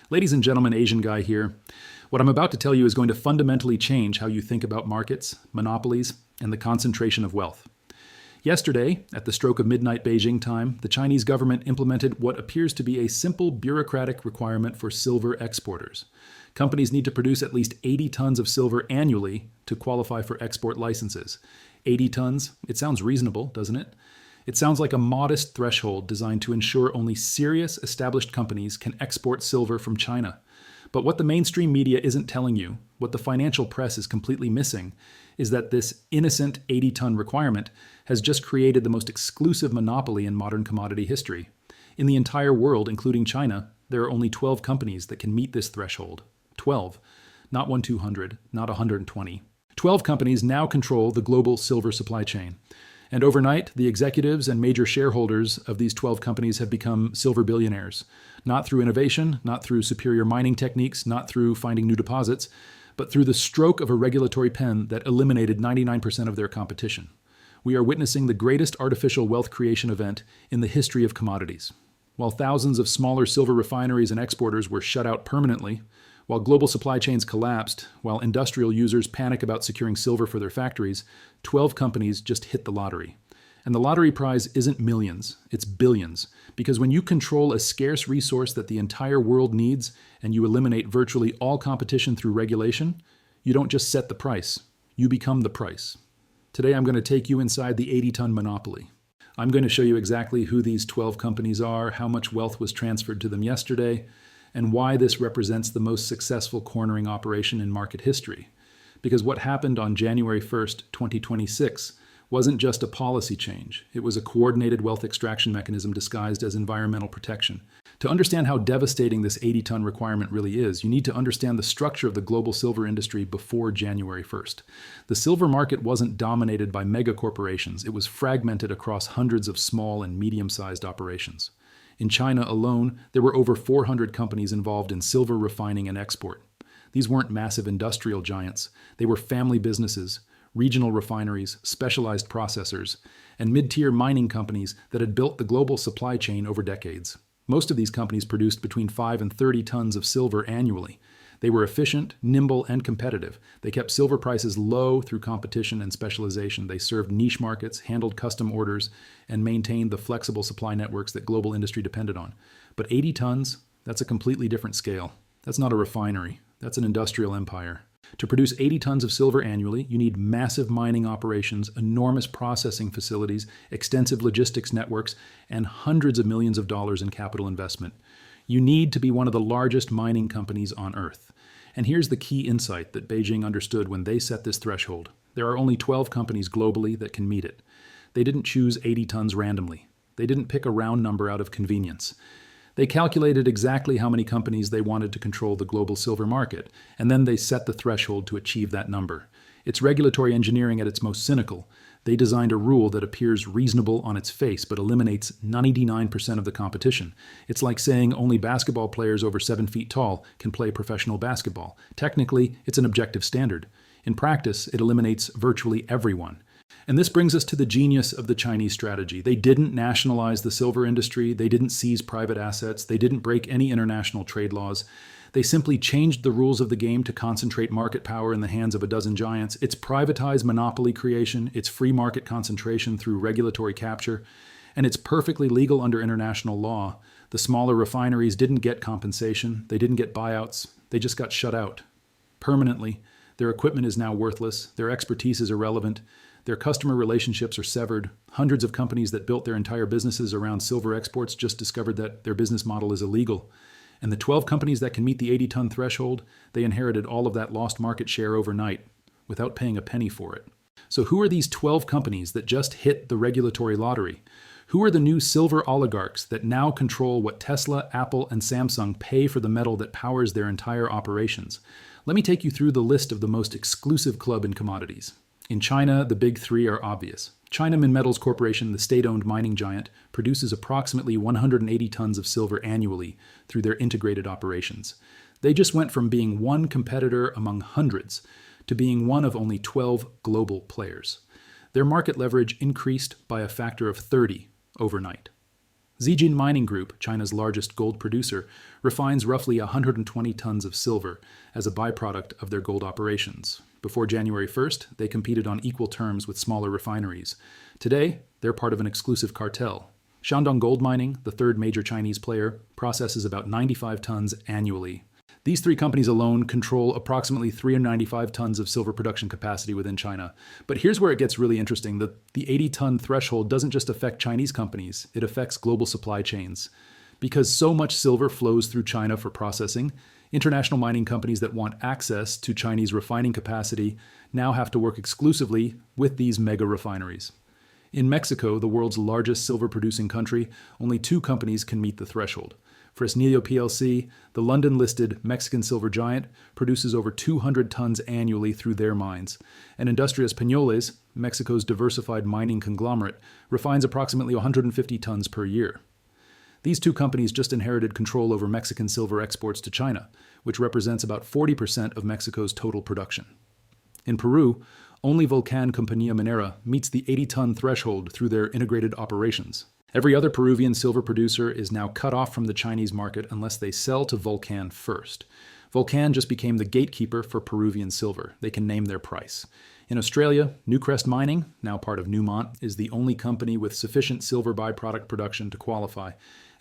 Ladies and gentlemen, Asian Guy here. What I'm about to tell you is going to fundamentally change how you think about markets, monopolies, and the concentration of wealth. Yesterday, at the stroke of midnight Beijing time, the Chinese government implemented what appears to be a simple bureaucratic requirement for silver exporters. Companies need to produce at least 80 tons of silver annually to qualify for export licenses. 80 tons? It sounds reasonable, doesn't it? It sounds like a modest threshold designed to ensure only serious established companies can export silver from China. But what the mainstream media isn't telling you, what the financial press is completely missing, is that this innocent 80-ton requirement has just created the most exclusive monopoly in modern commodity history. In the entire world, including China, there are only 12 companies that can meet this threshold. 12. Not 1/200, not 120. 12 companies now control the global silver supply chain. And overnight, the executives and major shareholders of these 12 companies have become silver billionaires. Not through innovation, not through superior mining techniques, not through finding new deposits, but through the stroke of a regulatory pen that eliminated 99% of their competition. We are witnessing the greatest artificial wealth creation event in the history of commodities. While thousands of smaller silver refineries and exporters were shut out permanently, while global supply chains collapsed, while industrial users panic about securing silver for their factories, 12 companies just hit the lottery. And the lottery prize isn't millions, it's billions. Because when you control a scarce resource that the entire world needs and you eliminate virtually all competition through regulation, you don't just set the price, you become the price. Today I'm going to take you inside the 80-ton monopoly. I'm going to show you exactly who these 12 companies are, how much wealth was transferred to them yesterday, and why this represents the most successful cornering operation in market history. Because what happened on January 1st, 2026 wasn't just a policy change. It was a coordinated wealth extraction mechanism disguised as environmental protection. To understand how devastating this 80-ton requirement really is, you need to understand the structure of the global silver industry before January 1st. The silver market wasn't dominated by mega corporations. It was fragmented across hundreds of small and medium-sized operations. In China alone, there were over 400 companies involved in silver refining and export. These weren't massive industrial giants. They were family businesses, regional refineries, specialized processors, and mid-tier mining companies that had built the global supply chain over decades. Most of these companies produced between 5 and 30 tons of silver annually. They were efficient, nimble, and competitive. They kept silver prices low through competition and specialization. They served niche markets, handled custom orders, and maintained the flexible supply networks that global industry depended on. But 80 tons, that's a completely different scale. That's not a refinery. That's an industrial empire. To produce 80 tons of silver annually, you need massive mining operations, enormous processing facilities, extensive logistics networks, and hundreds of millions of dollars in capital investment. You need to be one of the largest mining companies on Earth. And here's the key insight that Beijing understood when they set this threshold. There are only 12 companies globally that can meet it. They didn't choose 80 tons randomly. They didn't pick a round number out of convenience. They calculated exactly how many companies they wanted to control the global silver market, and then they set the threshold to achieve that number. It's regulatory engineering at its most cynical. They designed a rule that appears reasonable on its face but eliminates 99% of the competition. It's like saying only basketball players over 7 feet tall can play professional basketball. Technically, it's an objective standard. In practice, it eliminates virtually everyone. And this brings us to the genius of the Chinese strategy. They didn't nationalize the silver industry. They didn't seize private assets. They didn't break any international trade laws. They simply changed the rules of the game to concentrate market power in the hands of a dozen giants. It's privatized monopoly creation. It's free market concentration through regulatory capture. And it's perfectly legal under international law. The smaller refineries didn't get compensation. They didn't get buyouts. They just got shut out. Permanently. Their equipment is now worthless. Their expertise is irrelevant. Their customer relationships are severed. Hundreds of companies that built their entire businesses around silver exports just discovered that their business model is illegal. And the 12 companies that can meet the 80-ton threshold, they inherited all of that lost market share overnight without paying a penny for it. So who are these 12 companies that just hit the regulatory lottery? Who are the new silver oligarchs that now control what Tesla, Apple, and Samsung pay for the metal that powers their entire operations? Let me take you through the list of the most exclusive club in commodities. In China, the big three are obvious. China Minmetals Corporation, the state-owned mining giant, produces approximately 180 tons of silver annually through their integrated operations. They just went from being one competitor among hundreds to being one of only 12 global players. Their market leverage increased by a factor of 30 overnight. Zijin Mining Group, China's largest gold producer, refines roughly 120 tons of silver as a byproduct of their gold operations. Before January 1st, they competed on equal terms with smaller refineries. Today, they're part of an exclusive cartel. Shandong Gold Mining, the third major Chinese player, processes about 95 tons annually. These three companies alone control approximately 395 tons of silver production capacity within China. But here's where it gets really interesting. The 80-ton threshold doesn't just affect Chinese companies, it affects global supply chains. Because so much silver flows through China for processing, international mining companies that want access to Chinese refining capacity now have to work exclusively with these mega refineries. In Mexico, the world's largest silver-producing country, only two companies can meet the threshold. Fresnillo plc, the London-listed Mexican silver giant, produces over 200 tons annually through their mines. And Industrias Peñoles, Mexico's diversified mining conglomerate, refines approximately 150 tons per year. These two companies just inherited control over Mexican silver exports to China, which represents about 40% of Mexico's total production. In Peru, only Volcan Compañía Minera meets the 80-ton threshold through their integrated operations. Every other Peruvian silver producer is now cut off from the Chinese market unless they sell to Volcan first. Volcan just became the gatekeeper for Peruvian silver. They can name their price. In Australia, Newcrest Mining, now part of Newmont, is the only company with sufficient silver byproduct production to qualify.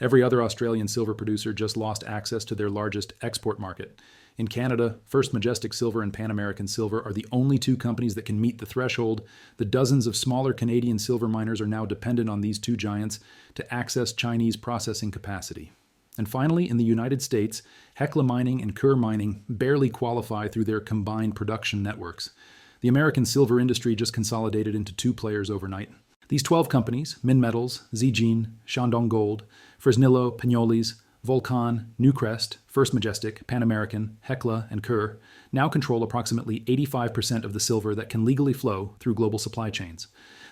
Every other Australian silver producer just lost access to their largest export market. In Canada, First Majestic Silver and Pan American Silver are the only two companies that can meet the threshold. The dozens of smaller Canadian silver miners are now dependent on these two giants to access Chinese processing capacity. And finally, in the United States, Hecla Mining and Coeur Mining barely qualify through their combined production networks. The American silver industry just consolidated into two players overnight. These 12 companies, Minmetals, Zijin, Shandong Gold, Fresnillo, Peñoles, Volcan, Newcrest, First Majestic, Pan American, Hecla, and Coeur now control approximately 85% of the silver that can legally flow through global supply chains.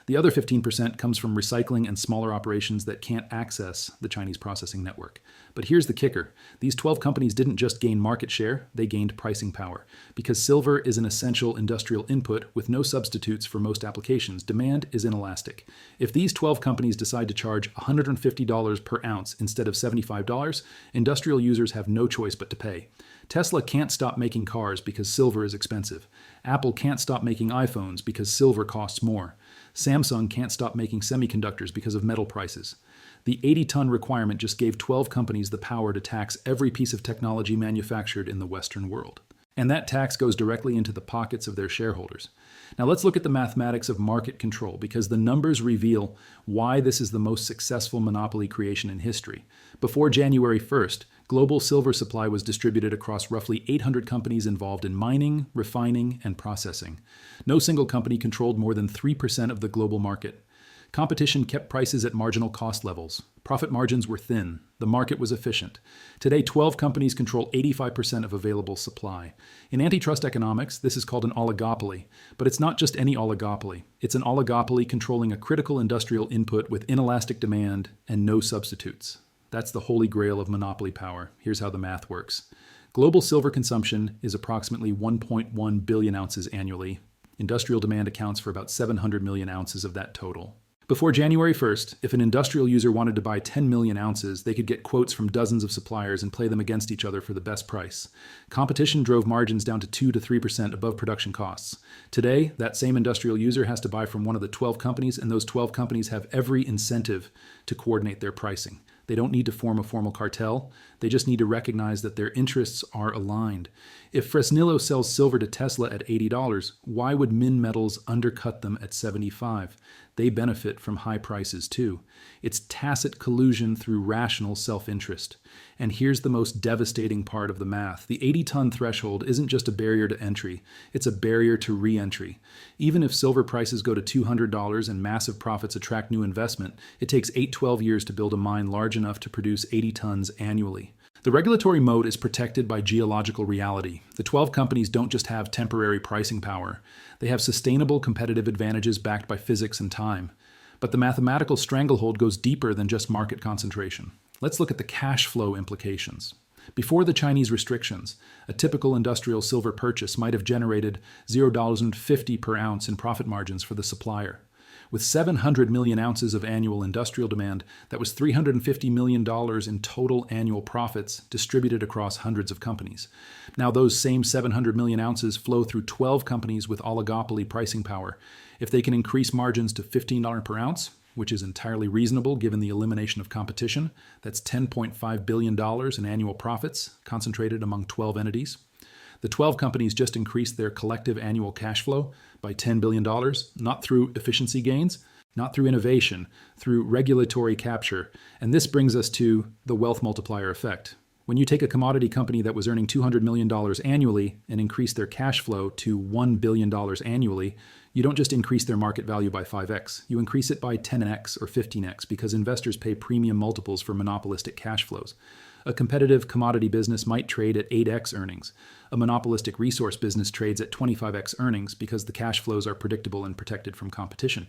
The other 15% comes from recycling and smaller operations that can't access the Chinese processing network. But here's the kicker. These 12 companies didn't just gain market share, they gained pricing power. Because silver is an essential industrial input with no substitutes for most applications, demand is inelastic. If these 12 companies decide to charge $150 per ounce instead of $75, industrial users have no choice but to pay. Tesla can't stop making cars because silver is expensive. Apple can't stop making iPhones because silver costs more. Samsung can't stop making semiconductors because of metal prices. The 80-ton requirement just gave 12 companies the power to tax every piece of technology manufactured in the Western world. And that tax goes directly into the pockets of their shareholders. Now let's look at the mathematics of market control, because the numbers reveal why this is the most successful monopoly creation in history. Before January 1st, global silver supply was distributed across roughly 800 companies involved in mining, refining, and processing. No single company controlled more than 3% of the global market. Competition kept prices at marginal cost levels. Profit margins were thin. The market was efficient. Today, 12 companies control 85% of available supply. In antitrust economics, this is called an oligopoly. But it's not just any oligopoly. It's an oligopoly controlling a critical industrial input with inelastic demand and no substitutes. That's the holy grail of monopoly power. Here's how the math works. Global silver consumption is approximately 1.1 billion ounces annually. Industrial demand accounts for about 700 million ounces of that total. Before January 1st, if an industrial user wanted to buy 10 million ounces, they could get quotes from dozens of suppliers and play them against each other for the best price. Competition drove margins down to 2 to 3% above production costs. Today, that same industrial user has to buy from one of the 12 companies, and those 12 companies have every incentive to coordinate their pricing. They don't need to form a formal cartel. They just need to recognize that their interests are aligned. If Fresnillo sells silver to Tesla at $80, why would Minmetals undercut them at $75? They benefit from high prices too. It's tacit collusion through rational self-interest. And here's the most devastating part of the math. The 80-ton threshold isn't just a barrier to entry. It's a barrier to re-entry. Even if silver prices go to $200 and massive profits attract new investment, it takes 8-12 years to build a mine large enough to produce 80 tons annually. The regulatory moat is protected by geological reality. The 12 companies don't just have temporary pricing power. They have sustainable competitive advantages backed by physics and time. But the mathematical stranglehold goes deeper than just market concentration. Let's look at the cash flow implications. Before the Chinese restrictions, a typical industrial silver purchase might have generated $0.50 per ounce in profit margins for the supplier. With 700 million ounces of annual industrial demand, that was $350 million in total annual profits distributed across hundreds of companies. Now, those same 700 million ounces flow through 12 companies with oligopoly pricing power. If they can increase margins to $15 per ounce, which is entirely reasonable given the elimination of competition, that's $10.5 billion in annual profits concentrated among 12 entities. The 12 companies just increased their collective annual cash flow by $10 billion, not through efficiency gains, not through innovation, through regulatory capture. And this brings us to the wealth multiplier effect. When you take a commodity company that was earning $200 million annually and increase their cash flow to $1 billion annually, you don't just increase their market value by 5x, you increase it by 10x or 15x because investors pay premium multiples for monopolistic cash flows. A competitive commodity business might trade at 8x earnings. A monopolistic resource business trades at 25x earnings because the cash flows are predictable and protected from competition.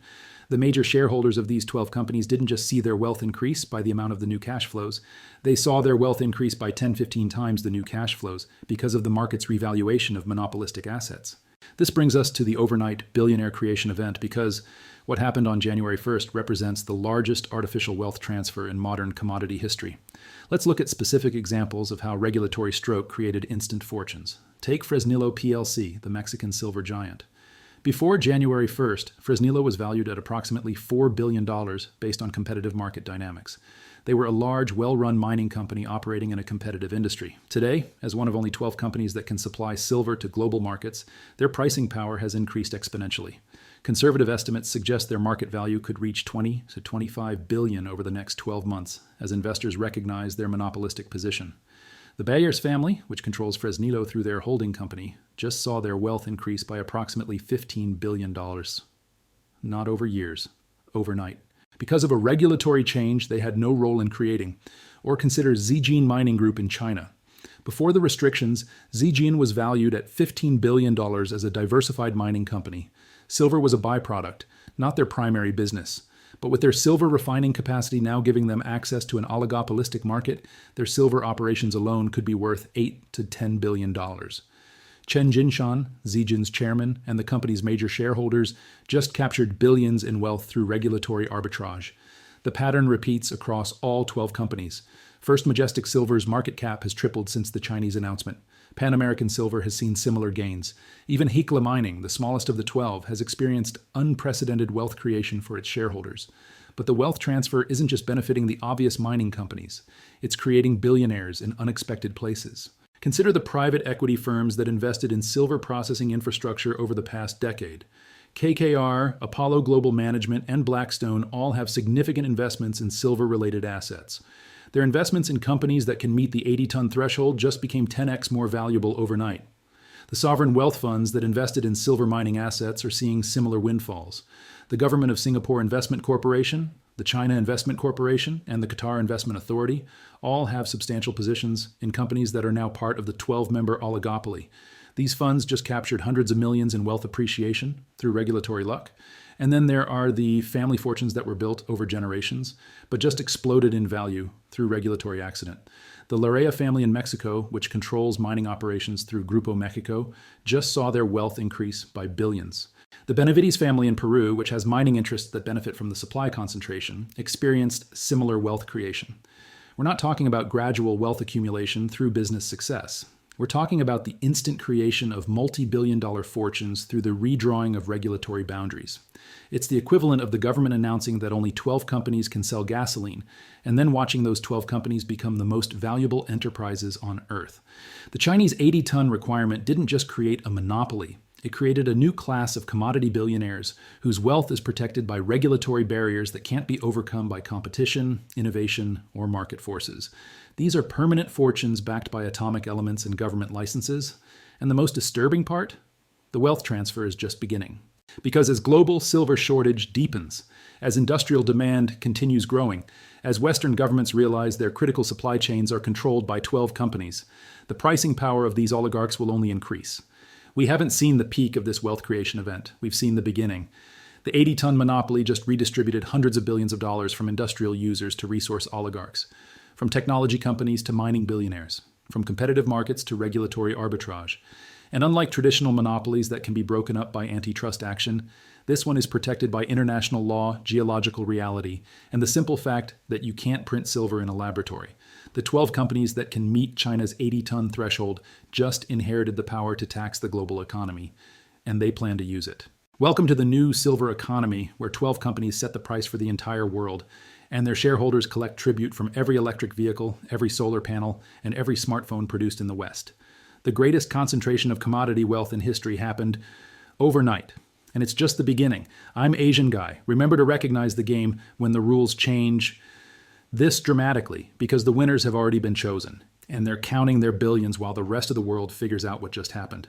The major shareholders of these 12 companies didn't just see their wealth increase by the amount of the new cash flows. They saw their wealth increase by 10, 15 times the new cash flows because of the market's revaluation of monopolistic assets. This brings us to the overnight billionaire creation event because what happened on January 1st represents the largest artificial wealth transfer in modern commodity history. Let's look at specific examples of how regulatory stroke created instant fortunes. Take Fresnillo plc, the Mexican silver giant. Before January 1st, Fresnillo was valued at approximately $4 billion based on competitive market dynamics. They were a large, well-run mining company operating in a competitive industry. Today, as one of only 12 companies that can supply silver to global markets, their pricing power has increased exponentially. Conservative estimates suggest their market value could reach 20 to 25 billion over the next 12 months as investors recognize their monopolistic position. The Bayers family, which controls Fresnillo through their holding company, just saw their wealth increase by approximately $15 billion. Not over years, overnight. Because of a regulatory change they had no role in creating. Or consider Zijin Mining Group in China. Before the restrictions, Zijin was valued at $15 billion as a diversified mining company. Silver was a byproduct, not their primary business. But with their silver refining capacity now giving them access to an oligopolistic market, their silver operations alone could be worth $8 to $10 billion. Chen Jinshan, Zijin's chairman, and the company's major shareholders just captured billions in wealth through regulatory arbitrage. The pattern repeats across all 12 companies. First Majestic Silver's market cap has tripled since the Chinese announcement. Pan American Silver has seen similar gains. Even Hecla Mining, the smallest of the 12, has experienced unprecedented wealth creation for its shareholders. But the wealth transfer isn't just benefiting the obvious mining companies. It's creating billionaires in unexpected places. Consider the private equity firms that invested in silver processing infrastructure over the past decade. KKR, Apollo Global Management, and Blackstone all have significant investments in silver-related assets. Their investments in companies that can meet the 80-ton threshold just became 10x more valuable overnight. The sovereign wealth funds that invested in silver mining assets are seeing similar windfalls. The government of Singapore Investment Corporation, the China Investment Corporation, and the Qatar Investment Authority all have substantial positions in companies that are now part of the 12-member oligopoly. These funds just captured hundreds of millions in wealth appreciation through regulatory luck. And then there are the family fortunes that were built over generations, but just exploded in value through regulatory accident. The Larrea family in Mexico, which controls mining operations through Grupo Mexico, just saw their wealth increase by billions. The Benavides family in Peru, which has mining interests that benefit from the supply concentration, experienced similar wealth creation. We're not talking about gradual wealth accumulation through business success. We're talking about the instant creation of multi-billion-dollar fortunes through the redrawing of regulatory boundaries. It's the equivalent of the government announcing that only 12 companies can sell gasoline, and then watching those 12 companies become the most valuable enterprises on Earth. The Chinese 80-ton requirement didn't just create a monopoly. It created a new class of commodity billionaires whose wealth is protected by regulatory barriers that can't be overcome by competition, innovation, or market forces. These are permanent fortunes backed by atomic elements and government licenses. And the most disturbing part? The wealth transfer is just beginning. Because as global silver shortage deepens, as industrial demand continues growing, as Western governments realize their critical supply chains are controlled by 12 companies, the pricing power of these oligarchs will only increase. We haven't seen the peak of this wealth creation event. We've seen the beginning. The 80-ton monopoly just redistributed hundreds of billions of dollars from industrial users to resource oligarchs, from technology companies to mining billionaires, from competitive markets to regulatory arbitrage. And unlike traditional monopolies that can be broken up by antitrust action, this one is protected by international law, geological reality, and the simple fact that you can't print silver in a laboratory. The 12 companies that can meet China's 80-ton threshold just inherited the power to tax the global economy, and they plan to use it. Welcome to the new silver economy, where 12 companies set the price for the entire world, and their shareholders collect tribute from every electric vehicle, every solar panel, and every smartphone produced in the West. The greatest concentration of commodity wealth in history happened overnight, and it's just the beginning. I'm Asian Guy. Remember to recognize the game when the rules change this dramatically, because the winners have already been chosen, and they're counting their billions while the rest of the world figures out what just happened.